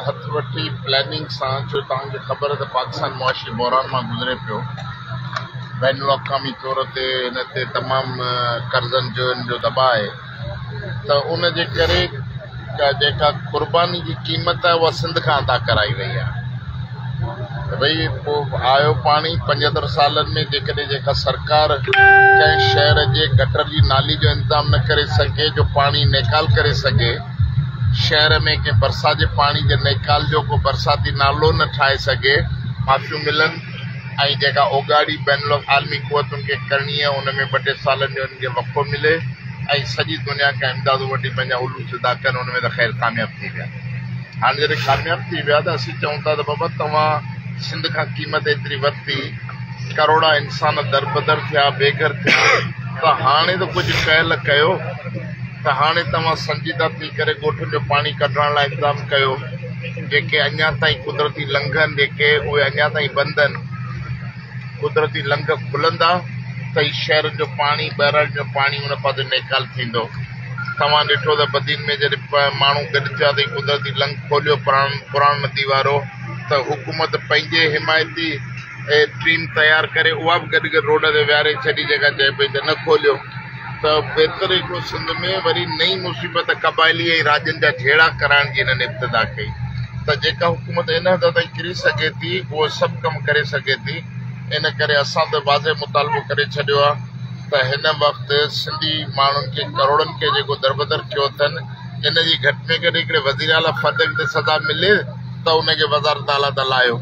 हथ वठी प्लानिंग सां जो तव्हांखे ख़बर त पाकिस्तान मुआशी बहरान मां गुज़रे पियो। बैन अवी तौर ते हिन ते तमामु कर्ज़नि जो दॿा आहे, त उन जे करे जेका क़ुर्बानी जी क़ीमत आहे उहा सिंध खां अदा कराई वई आहे। भई पोइ आयो पाणी 75 सालनि में जेकॾहिं जेका सरकार कंहिं शहर जे गटर जी नाली जो इंतज़ाम न करे सघे, जो पाणी नेकाल करे सघे, शहर में कंहिं बरसात जे पाणी जे नेकाल जो को बरसाती नालो न ठाहे सघे, माफ़ियूं मिलनि ऐं जेका ओगाड़ी बैन आलमी क़ुवतुनि खे करणी आहे उन में 2-2 सालनि जो उनखे वक़्फ़ो मिले ऐं सॼी दुनिया खे इमदादूं वठी पंहिंजा उलू सिधा कनि, उन में त ख़ैर कामयाबु थी विया। हाणे जॾहिं कामयाबु थी विया त असीं चऊं था त बाबा तव्हां सिंध खां क़ीमत एतिरी वरिती, करोड़ा इंसान दरबदर थिया, बेघर थिया, त हाणे त कुझु कयल कयो, त हाणे तव्हां संजीदा थी करे ॻोठनि जो पाणी कढण लाइ इंतज़ाम कयो। जेके अञा ताईं कुदरती लंघ आहिनि, जेके उहे अञा ताईं बंदि आहिनि, कुदरती लंघ खुलंदा त ई शहरनि जो पाणी, बहिरनि जो पाणी उन पासे नेकाल थींदो। तव्हां ॾिठो त बदीन में जॾहिं माण्हू गॾु थिया त कुदरती लंघ खोलियो पुराण नदी वारो, त हुकूमत पंहिंजे हिमायती टीम तयारु करे उहा बि गॾु गॾु रोड ते विहारे छॾी, जेका चए पई त न खोलियो। त बहितर हिकिड़ो सिंध में वरी नई मुसीबत क़बाइली ऐं राज्यनि जा झेड़ा कराइण जी हिननि इब्तिदा कई। त जेका हुकूमत इन हद ताईं किरी सघे थी उहो सभु कमु करे सघे थी। इन करे असां त वाज़े मुतालबो करे छॾियो आहे त हिन वक़्तु सिंधी माण्हुनि खे, करोड़नि खे जेको दरबदर कयो अथनि, इन जी घटि में घटि हिकिड़े वज़ीर आला फर्द खे सज़ा मिले त उनखे वज़ारत आला त लाहियो।